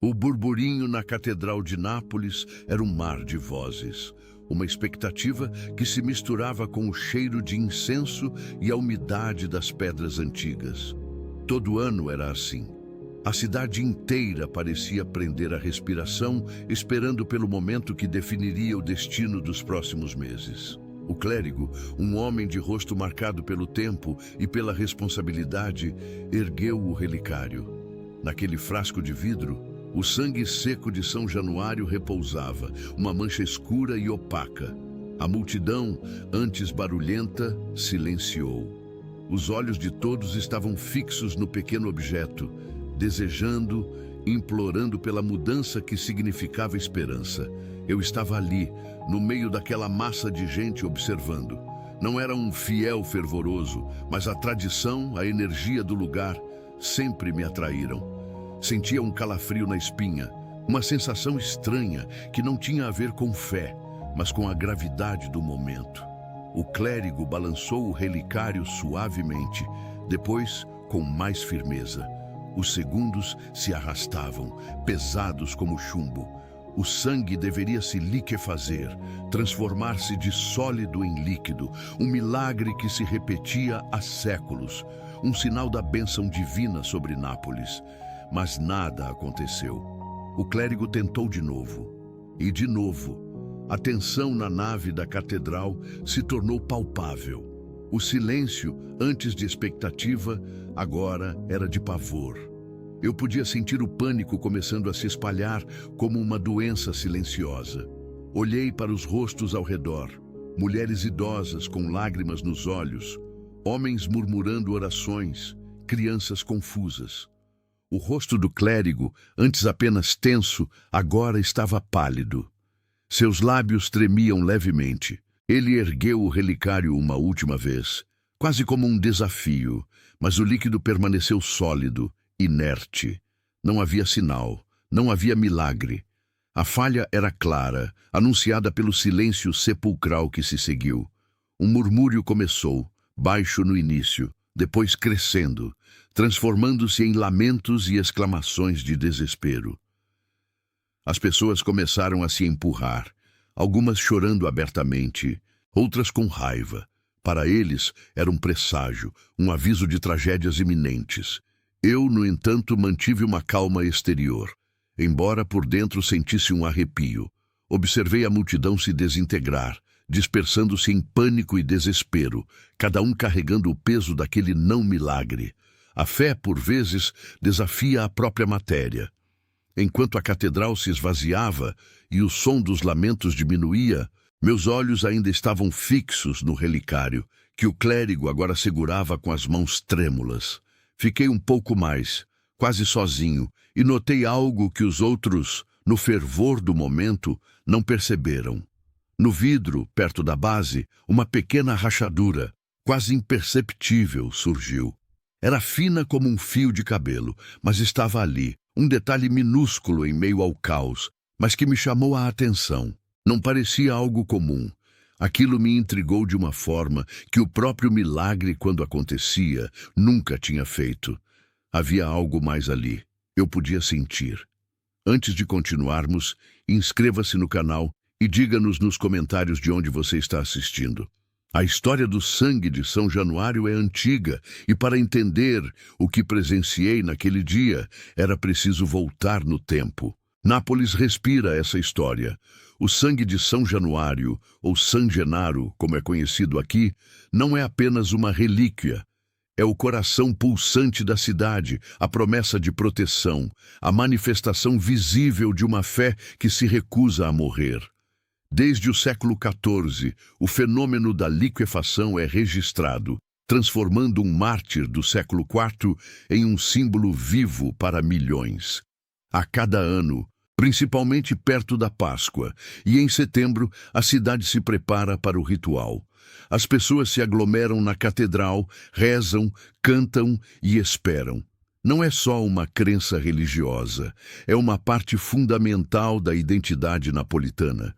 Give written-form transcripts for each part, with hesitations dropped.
O burburinho na Catedral de Nápoles era um mar de vozes, uma expectativa que se misturava com o cheiro de incenso e a umidade das pedras antigas. Todo ano era assim. A cidade inteira parecia prender a respiração, esperando pelo momento que definiria o destino dos próximos meses. O clérigo, um homem de rosto marcado pelo tempo e pela responsabilidade, ergueu o relicário. Naquele frasco de vidro, o sangue seco de São Januário repousava, uma mancha escura e opaca. A multidão, antes barulhenta, silenciou. Os olhos de todos estavam fixos no pequeno objeto, desejando, implorando pela mudança que significava esperança. Eu estava ali, no meio daquela massa de gente observando. Não era um fiel fervoroso, mas a tradição, a energia do lugar, sempre me atraíram. Sentia um calafrio na espinha, uma sensação estranha que não tinha a ver com fé, mas com a gravidade do momento. O clérigo balançou o relicário suavemente, depois com mais firmeza. Os segundos se arrastavam, pesados como chumbo. O sangue deveria se liquefazer, transformar-se de sólido em líquido, um milagre que se repetia há séculos, um sinal da bênção divina sobre Nápoles. Mas nada aconteceu. O clérigo tentou de novo. E de novo, a tensão na nave da catedral se tornou palpável. O silêncio, antes de expectativa, agora era de pavor. Eu podia sentir o pânico começando a se espalhar como uma doença silenciosa. Olhei para os rostos ao redor. Mulheres idosas com lágrimas nos olhos, homens murmurando orações, crianças confusas. O rosto do clérigo, antes apenas tenso, agora estava pálido. Seus lábios tremiam levemente. Ele ergueu o relicário uma última vez, quase como um desafio, mas o líquido permaneceu sólido, inerte. Não havia sinal, não havia milagre. A falha era clara, anunciada pelo silêncio sepulcral que se seguiu. Um murmúrio começou, baixo no início, depois crescendo, transformando-se em lamentos e exclamações de desespero. As pessoas começaram a se empurrar, algumas chorando abertamente, outras com raiva. Para eles, era um presságio, um aviso de tragédias iminentes. Eu, no entanto, mantive uma calma exterior, embora por dentro sentisse um arrepio. Observei a multidão se desintegrar, dispersando-se em pânico e desespero, cada um carregando o peso daquele não milagre. A fé, por vezes, desafia a própria matéria. Enquanto a catedral se esvaziava e o som dos lamentos diminuía, meus olhos ainda estavam fixos no relicário, que o clérigo agora segurava com as mãos trêmulas. Fiquei um pouco mais, quase sozinho, e notei algo que os outros, no fervor do momento, não perceberam. No vidro, perto da base, uma pequena rachadura, quase imperceptível, surgiu. Era fina como um fio de cabelo, mas estava ali, um detalhe minúsculo em meio ao caos, mas que me chamou a atenção. Não parecia algo comum. Aquilo me intrigou de uma forma que o próprio milagre, quando acontecia, nunca tinha feito. Havia algo mais ali. Eu podia sentir. Antes de continuarmos, inscreva-se no canal e diga-nos nos comentários de onde você está assistindo. A história do sangue de São Januário é antiga e para entender o que presenciei naquele dia, era preciso voltar no tempo. Nápoles respira essa história. O sangue de São Januário, ou San Genaro, como é conhecido aqui, não é apenas uma relíquia. É o coração pulsante da cidade, a promessa de proteção, a manifestação visível de uma fé que se recusa a morrer. Desde o século XIV, o fenômeno da liquefação é registrado, transformando um mártir do século IV em um símbolo vivo para milhões. A cada ano, principalmente perto da Páscoa, e em setembro, a cidade se prepara para o ritual. As pessoas se aglomeram na catedral, rezam, cantam e esperam. Não é só uma crença religiosa, é uma parte fundamental da identidade napolitana.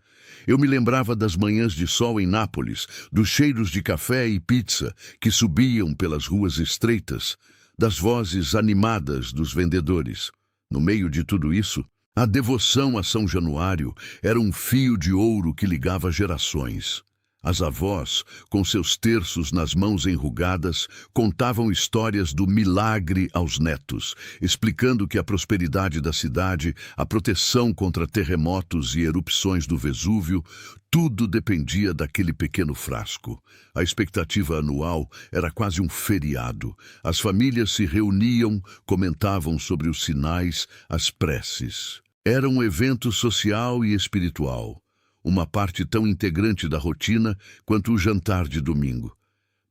Eu me lembrava das manhãs de sol em Nápoles, dos cheiros de café e pizza que subiam pelas ruas estreitas, das vozes animadas dos vendedores. No meio de tudo isso, A devoção a São Januário era um fio de ouro que ligava gerações. As avós, com seus terços nas mãos enrugadas, contavam histórias do milagre aos netos, explicando que a prosperidade da cidade, a proteção contra terremotos e erupções do Vesúvio, tudo dependia daquele pequeno frasco. A expectativa anual era quase um feriado. As famílias se reuniam, comentavam sobre os sinais, as preces. Era um evento social e espiritual, uma parte tão integrante da rotina quanto o jantar de domingo.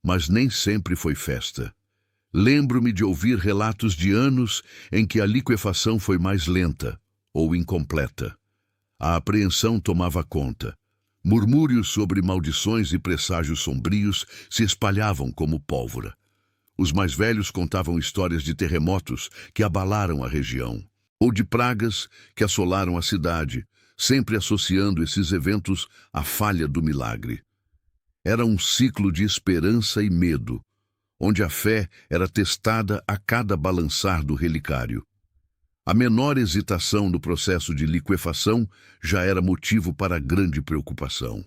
Mas nem sempre foi festa. Lembro-me de ouvir relatos de anos em que a liquefação foi mais lenta ou incompleta. A apreensão tomava conta. Murmúrios sobre maldições e presságios sombrios se espalhavam como pólvora. Os mais velhos contavam histórias de terremotos que abalaram a região, ou de pragas que assolaram a cidade, sempre associando esses eventos à falha do milagre. Era um ciclo de esperança e medo, onde a fé era testada a cada balançar do relicário. A menor hesitação no processo de liquefação já era motivo para grande preocupação.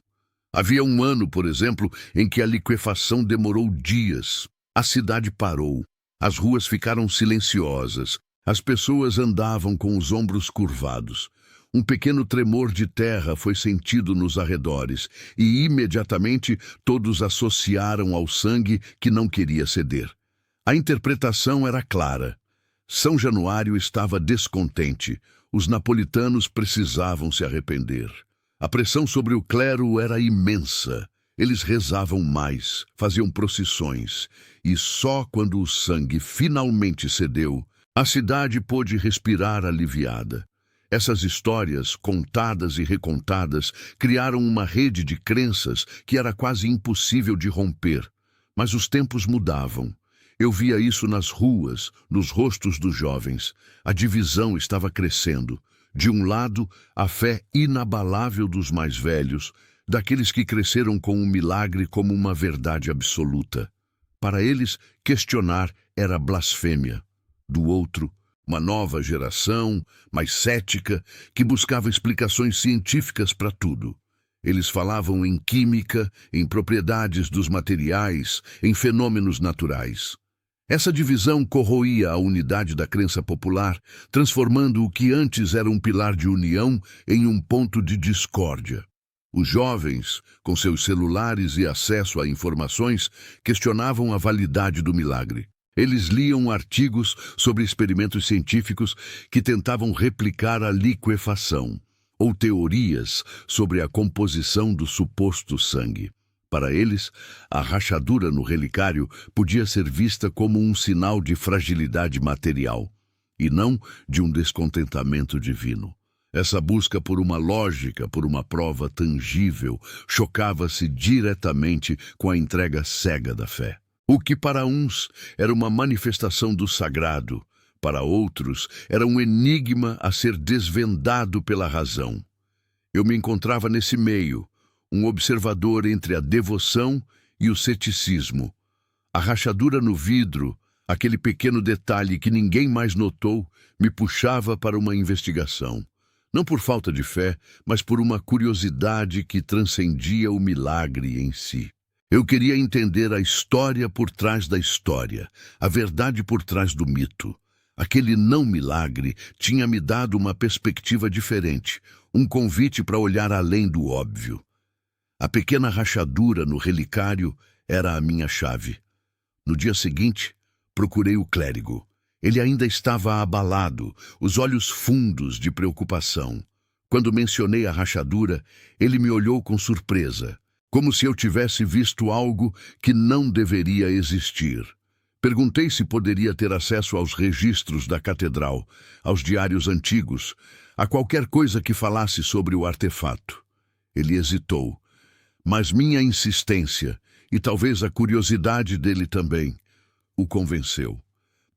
Havia um ano, por exemplo, em que a liquefação demorou dias. A cidade parou, as ruas ficaram silenciosas, as pessoas andavam com os ombros curvados. Um pequeno tremor de terra foi sentido nos arredores e imediatamente todos associaram ao sangue que não queria ceder. A interpretação era clara. São Januário estava descontente. Os napolitanos precisavam se arrepender. A pressão sobre o clero era imensa. Eles rezavam mais, faziam procissões, e só quando o sangue finalmente cedeu, a cidade pôde respirar aliviada. Essas histórias, contadas e recontadas, criaram uma rede de crenças que era quase impossível de romper. Mas os tempos mudavam. Eu via isso nas ruas, nos rostos dos jovens. A divisão estava crescendo. De um lado, a fé inabalável dos mais velhos, daqueles que cresceram com o milagre como uma verdade absoluta. Para eles, questionar era blasfêmia. Do outro, uma nova geração, mais cética, que buscava explicações científicas para tudo. Eles falavam em química, em propriedades dos materiais, em fenômenos naturais. Essa divisão corroía a unidade da crença popular, transformando o que antes era um pilar de união em um ponto de discórdia. Os jovens, com seus celulares e acesso a informações, questionavam a validade do milagre. Eles liam artigos sobre experimentos científicos que tentavam replicar a liquefação, ou teorias sobre a composição do suposto sangue. Para eles, a rachadura no relicário podia ser vista como um sinal de fragilidade material, e não de um descontentamento divino. Essa busca por uma lógica, por uma prova tangível, chocava-se diretamente com a entrega cega da fé. O que para uns era uma manifestação do sagrado, para outros era um enigma a ser desvendado pela razão. Eu me encontrava nesse meio, um observador entre a devoção e o ceticismo. A rachadura no vidro, aquele pequeno detalhe que ninguém mais notou, me puxava para uma investigação. Não por falta de fé, mas por uma curiosidade que transcendia o milagre em si. Eu queria entender a história por trás da história, a verdade por trás do mito. Aquele não milagre tinha me dado uma perspectiva diferente, um convite para olhar além do óbvio. A pequena rachadura no relicário era a minha chave. No dia seguinte, procurei o clérigo. Ele ainda estava abalado, os olhos fundos de preocupação. Quando mencionei a rachadura, ele me olhou com surpresa, como se eu tivesse visto algo que não deveria existir. Perguntei se poderia ter acesso aos registros da catedral, aos diários antigos, a qualquer coisa que falasse sobre o artefato. Ele hesitou, mas minha insistência, e talvez a curiosidade dele também, o convenceu.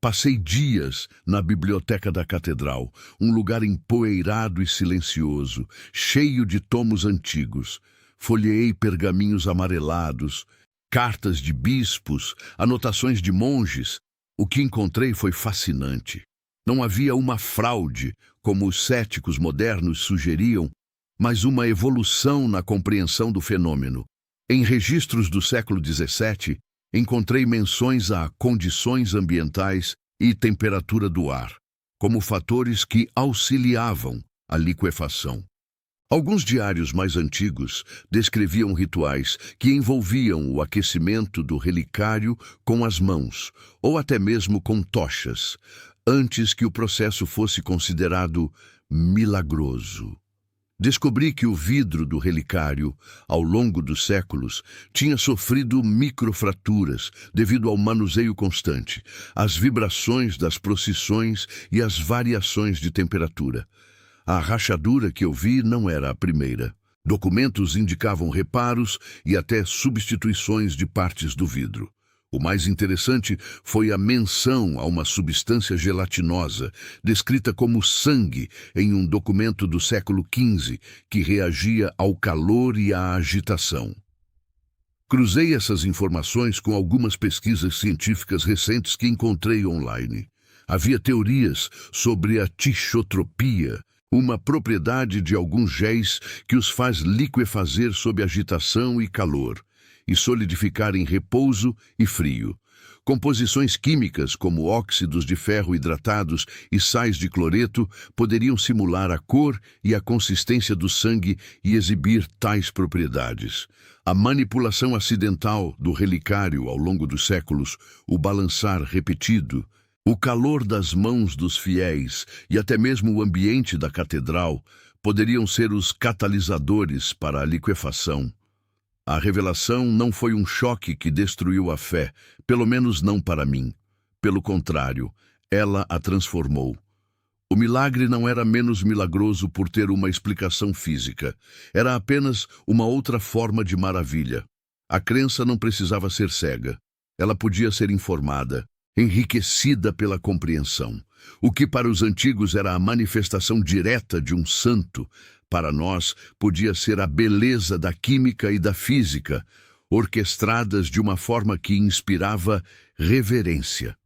Passei dias na biblioteca da catedral, um lugar empoeirado e silencioso, cheio de tomos antigos. Folheei pergaminhos amarelados, cartas de bispos, anotações de monges. O que encontrei foi fascinante. Não havia uma fraude, como os céticos modernos sugeriam, mas uma evolução na compreensão do fenômeno. Em registros do século XVII, encontrei menções a condições ambientais e temperatura do ar, como fatores que auxiliavam a liquefação. Alguns diários mais antigos descreviam rituais que envolviam o aquecimento do relicário com as mãos, ou até mesmo com tochas, antes que o processo fosse considerado milagroso. Descobri que o vidro do relicário, ao longo dos séculos, tinha sofrido microfraturas devido ao manuseio constante, às vibrações das procissões e às variações de temperatura. A rachadura que eu vi não era a primeira. Documentos indicavam reparos e até substituições de partes do vidro. O mais interessante foi a menção a uma substância gelatinosa, descrita como sangue em um documento do século XV, que reagia ao calor e à agitação. Cruzei essas informações com algumas pesquisas científicas recentes que encontrei online. Havia teorias sobre a tixotropia, uma propriedade de alguns géis que os faz liquefazer sob agitação e calor, e solidificar em repouso e frio. Composições químicas como óxidos de ferro hidratados e sais de cloreto poderiam simular a cor e a consistência do sangue e exibir tais propriedades. A manipulação acidental do relicário ao longo dos séculos, o balançar repetido, o calor das mãos dos fiéis e até mesmo o ambiente da catedral poderiam ser os catalisadores para a liquefação. A revelação não foi um choque que destruiu a fé, pelo menos não para mim. Pelo contrário, ela a transformou. O milagre não era menos milagroso por ter uma explicação física. Era apenas uma outra forma de maravilha. A crença não precisava ser cega. Ela podia ser informada, enriquecida pela compreensão. O que para os antigos era a manifestação direta de um santo, para nós podia ser a beleza da química e da física, orquestradas de uma forma que inspirava reverência.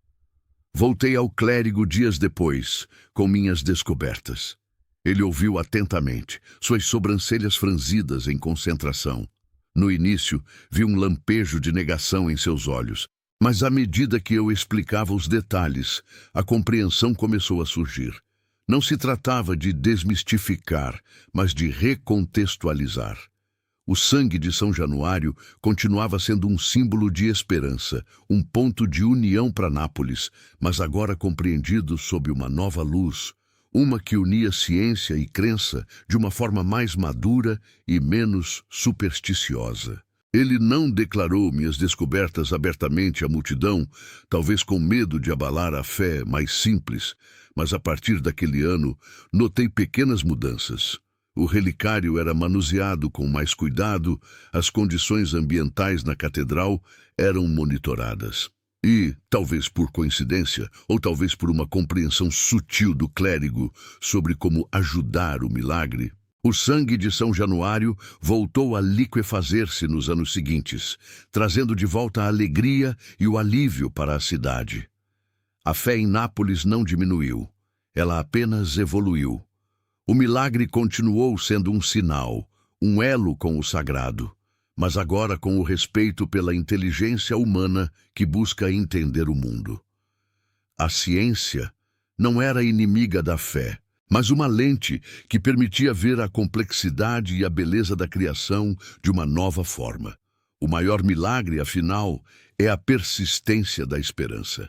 Voltei ao clérigo dias depois, com minhas descobertas. Ele ouviu atentamente, suas sobrancelhas franzidas em concentração. No início, vi um lampejo de negação em seus olhos, mas à medida que eu explicava os detalhes, a compreensão começou a surgir. Não se tratava de desmistificar, mas de recontextualizar. O sangue de São Januário continuava sendo um símbolo de esperança, um ponto de união para Nápoles, mas agora compreendido sob uma nova luz, uma que unia ciência e crença de uma forma mais madura e menos supersticiosa. Ele não declarou minhas descobertas abertamente à multidão, talvez com medo de abalar a fé mais simples, mas a partir daquele ano notei pequenas mudanças. O relicário era manuseado com mais cuidado, as condições ambientais na catedral eram monitoradas. E, talvez por coincidência, ou talvez por uma compreensão sutil do clérigo sobre como ajudar o milagre, o sangue de São Januário voltou a liquefazer-se nos anos seguintes, trazendo de volta a alegria e o alívio para a cidade. A fé em Nápoles não diminuiu, ela apenas evoluiu. O milagre continuou sendo um sinal, um elo com o sagrado, mas agora com o respeito pela inteligência humana que busca entender o mundo. A ciência não era inimiga da fé, mas uma lente que permitia ver a complexidade e a beleza da criação de uma nova forma. O maior milagre, afinal, é a persistência da esperança.